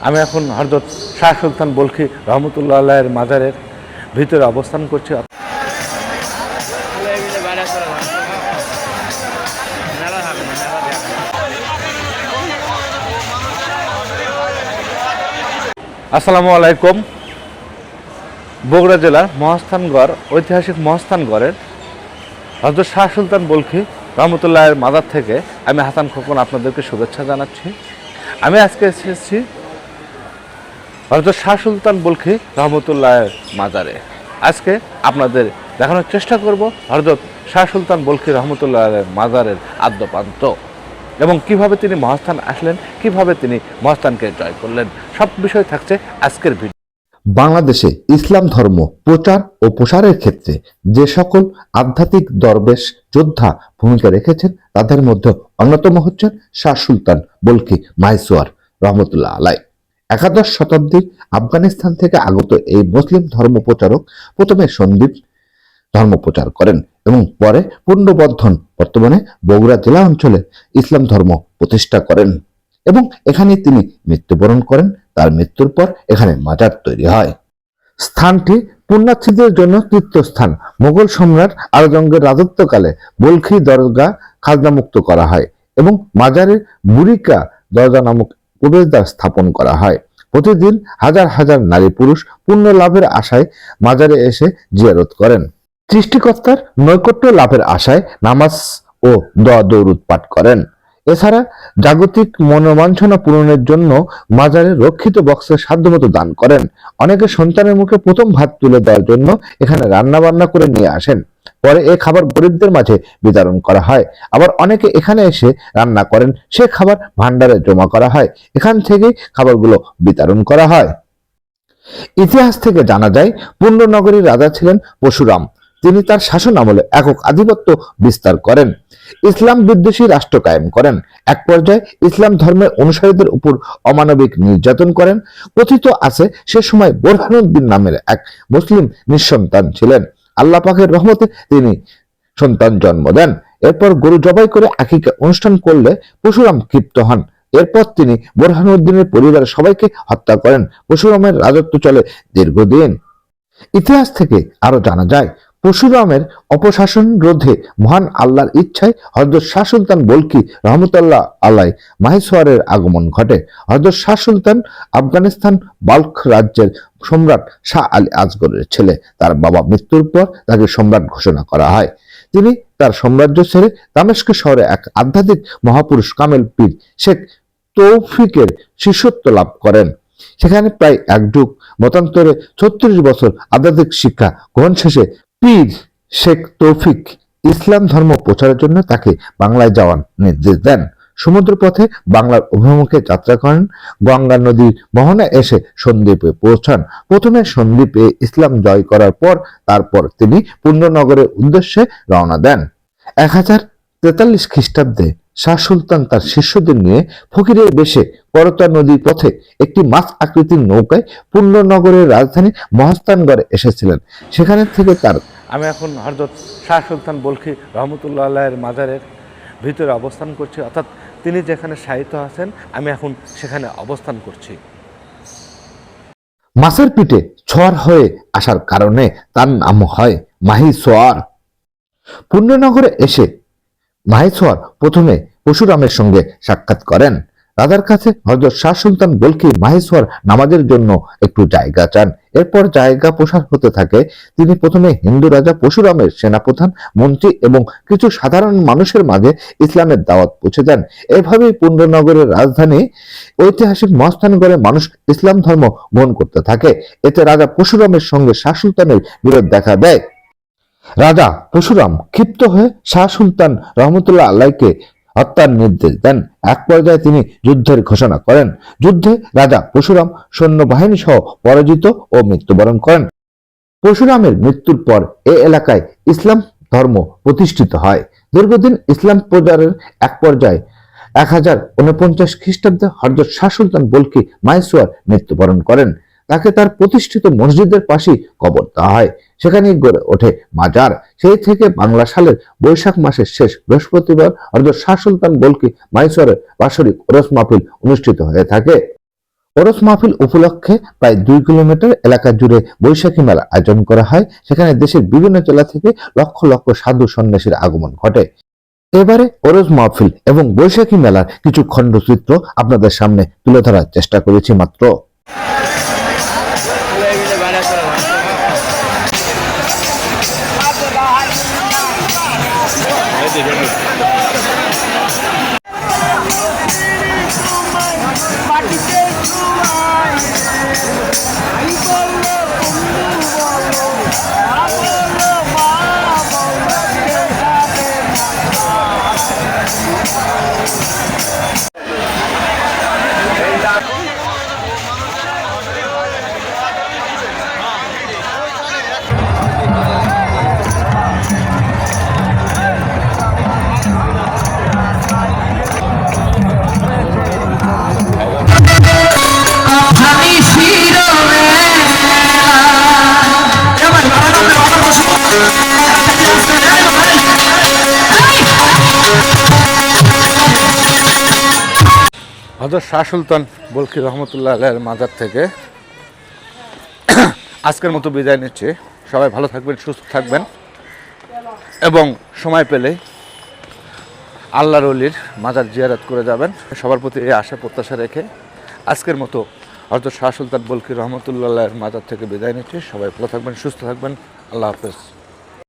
আমি এখন হযরত শাহ সুলতান বলখি রহমতুল্লাহ আলাইহির মাজারের ভিতরে অবস্থান করছি। আসসালামু আলাইকুম। বগুড়া জেলার মহাস্থানগড় ঐতিহাসিক মহাস্থানগড়ের হযরত শাহ সুলতান বলখি রহমতুল্লাহের মাজার থেকে আমি হাসান খোকন আপনাদেরকে শুভেচ্ছা জানাচ্ছি। আমি আজকে এসেছি হযরত শাহ সুলতান বলখি রহমতুল্লাহের মাজারে। আজকে আপনাদের দেখানোর চেষ্টা করব হযরত শাহ সুলতান বলখি রহমতুল্লাহের মাজারের আদ্যপ্রান্ত এবং কিভাবে তিনি মহাস্থান আসলেন, কিভাবে তিনি মহাস্থানকে জয় করলেন, সব বিষয় থাকছে আজকের ভিডিও। বাংলাদেশে ইসলাম ধর্ম প্রচার ও প্রসারের ক্ষেত্রে যে সকল আধ্যাত্মিক দরবেশ যোদ্ধা ভূমিকা রেখেছেন তাদের মধ্যে অন্যতম হচ্ছেন শাহ সুলতান বলখি মাহেসওয়ার রহমতুল্লাহ আলাই। একাদশ শতাব্দীর আফগানিস্তান থেকে আগত এই মুসলিম ধর্ম প্রচারক প্রথমে সন্দ্বীপ ধর্ম প্রচার করেন এবং পরে পুণ্ডবর্ধন বর্তমানে বগুড়া জেলা অঞ্চলে ইসলাম ধর্ম প্রতিষ্ঠা করেন এবং এখানে তিনি মৃত্যুবরণ করেন। তার মৃত্যুর পর এখানে মাজার তৈরি হয়। স্থানটি পুণ্যার্থীদের জন্য তীর্থস্থান। মোগল সম্রাট আরজঙ্গের রাজত্বকালে বলখি দরগা খাজনামুক্ত করা হয় এবং মাজারে বুরিকা দরজা নামক প্রবেশদ্বার স্থাপন করা হয়। প্রতিদিন হাজার হাজার নারী পুরুষ পুণ্য লাভের আশায় মাজারে এসে জিয়ারত করেন। সৃষ্টিকর্তার নৈকট্য লাভের আশায় নামাজ ও দোয়া দরুদ পাঠ করেন। এছাড়া জাগতিক মনোবাঞ্ছনা পূরণের জন্য মাজারে রক্ষিত বক্সে সাধ্যমতো দান করেন। অনেকে সন্তানের মুখে প্রথম ভাত তুলে দেওয়ার জন্য এখানে রান্না বান্না করে নিয়ে আসেন। পরে এই খাবার গরিবদের মাঝে বিতরণ করা হয়। আবার অনেকে এখানে এসে রান্না করেন, সে খাবার ভান্ডারে জমা করা হয়, এখান থেকেই খাবারগুলো বিতরণ করা হয়। ইতিহাস থেকে জানা যায় পুণ্যনগরীর রাজা ছিলেন পরশুরাম। তিনি তার শাসন আমলে একক আধিপত্য বিস্তার করেন, ইসলাম বিদ্বেষী রাষ্ট্র কায়েম করেন। এক পর্যায়ে ইসলাম ধর্মের অনুসারীদের উপর অমানবিক নির্যাতন করেন। কথিত আছে সে সময় বোরহানুদ্দিন নামের এক মুসলিম নিঃসন্তান ছিলেন। আল্লাহ পাকের রহমতে তিনি সন্তান জন্ম দেন। এরপর গরু জবাই করে আকিকা অনুষ্ঠান করলে পরশুরাম ক্ষিপ্ত হন। এরপর তিনি বোরহানুদ্দিনের পরিবারের সবাইকে হত্যা করেন। পরশুরামের রাজত্ব চলে দীর্ঘদিন। ইতিহাস থেকে আরো জানা যায় পরশুরামের অপশাসন রোধে মহান আল্লাহর ইচ্ছায় হযরত শাহ সুলতান বলখি রহমতুল্লাহ আলাই মাহেসওয়ারের আগমন ঘটে। হযরত শাহ সুলতান আফগানিস্তান বাল্খ রাজ্যের সম্রাট শাহ আলী আসগরের ছেলে। তার বাবা মৃত্যুর পর তাকে সম্রাট ঘোষণা করা হয়। তিনি তার সাম্রাজ্য ছেড়ে দামেস্ক শহরে এক আধ্যাত্মিক মহাপুরুষ কামেল পীর শেখ তৌফিকের শিষ্যত্ব লাভ করেন। সেখানে প্রায় এক যুগ মতান্তরে 36 বছর আধ্যাত্মিক শিক্ষা গ্রহণ শেষে পীর শেখ তৌফিক ইসলাম ধর্ম প্রচারের জন্য তাকে বাংলায় যাওয়ার নির্দেশ দেন। সমুদ্র পথে বাংলার অভিমুখে যাত্রা করেন। গঙ্গা নদীর মোহনায় এসে সন্দ্বীপে পৌঁছান। প্রথমে সন্দ্বীপে ইসলাম জয় করার পর তারপর তিনি পুণ্যনগরের উদ্দেশ্যে রওনা দেন। 1043 খ্রিস্টাব্দে শাহ সুলতান তার শিষ্যদের নিয়ে ফকিরের বেশে করতা নদীর পথে একটি মাছ আকৃতির নৌকায় পুণ্যনগরের রাজধানী মহাস্থানগড়ে এসেছিলেন। সেখানে থেকে তার আমি এখন হযরত শাহ সুলতান বলখি রহমতুল্লাহ আলাইহির মাজারের ভিতরে অবস্থান করছি, অর্থাৎ তিনি যেখানে শায়িত আছেন আমি এখন সেখানে অবস্থান করছি। মাছের পিঠে ছোয়ার হয়ে আসার কারণে তার নাম হয় মাহেসওয়ার। পুণ্যনগরে এসে মাহেসওয়ার প্রথমে পরশুরামের সঙ্গে সাক্ষাৎ করেন। রাজার কাছে হযরত শাহ সুলতান বলখি মাহেসওয়ার নামাজের জন্য একটু জায়গা চান। এরপর জায়গা প্রসার হতে থাকে। তিনি প্রথমে হিন্দু রাজা পরশুরামের সেনাপ্রধান, মন্ত্রী এবং কিছু সাধারণ মানুষের মাঝে ইসলামের দাওয়াত পৌঁছে দেন। এভাবেই পুণ্যনগরের রাজধানী ঐতিহাসিক মহাস্থানগড়ে মানুষ ইসলাম ধর্ম গ্রহণ করতে থাকে। এতে রাজা পরশুরামের সঙ্গে শাহ সুলতানের বিরোধ দেখা দেয়। রাজা পরশুরাম ক্ষিপ্ত হয়ে শাহ সুলতান রহমতুল্লাহ আলাইকে হত্যার নির্দেশ দেন। এক পর্যায়ে তিনি যুদ্ধের ঘোষণা করেন। যুদ্ধে রাজা পরশুরাম সৈন্যবাহিনী সহ পরাজিত ও মৃত্যুবরণ করেন। পরশুরামের মৃত্যুর পর এ এলাকায় ইসলাম ধর্ম প্রতিষ্ঠিত হয়। দীর্ঘদিন ইসলাম প্রচারের এক পর্যায়ে 1049 খ্রিস্টাব্দে হযরত শাহ সুলতান বলখি মাহেসওয়ার মৃত্যুবরণ করেন। তাকে তার প্রতিষ্ঠিত মসজিদের পাশেই কবর দেওয়া হয়। সেখানেই গড়ে ওঠে মাজার। সেই থেকে বাংলা সালের বৈশাখ মাসের শেষ বৃহস্পতিবার হযরত শাহ সুলতান বলখি মাহেসওয়ারের বাৎসরিক ওরস মাহফিল অনুষ্ঠিত হয়ে থাকে। ওরস মাহফিল উপলক্ষে প্রায় 2 কিলোমিটার এলাকা জুড়ে বৈশাখী মেলা আয়োজন করা হয়। সেখানে দেশের বিভিন্ন জেলা থেকে লক্ষ লক্ষ সাধু সন্ন্যাসীর আগমন ঘটে। এবারে ওরস মাহফিল এবং বৈশাখী মেলার কিছু খণ্ডচিত্র আপনাদের সামনে তুলে ধরার চেষ্টা করেছি মাত্র। হযরত শাহ সুলতান বলখি রহমতুল্লাহ আলাইহির মাজার থেকে আজকের মতো বিদায় নিচ্ছি। সবাই ভালো থাকবেন, সুস্থ থাকবেন এবং সময় পেলে আল্লাহর ওলির মাজার জিয়ারত করে যাবেন। সবার প্রতি এই আশা প্রত্যাশা রেখে আজকের মতো হযরত শাহ সুলতান বলখি রহমতুল্লাহ আলাইহির মাজার থেকে বিদায় নিচ্ছি। সবাই ভালো থাকবেন, সুস্থ থাকবেন। আল্লাহ হাফেজ।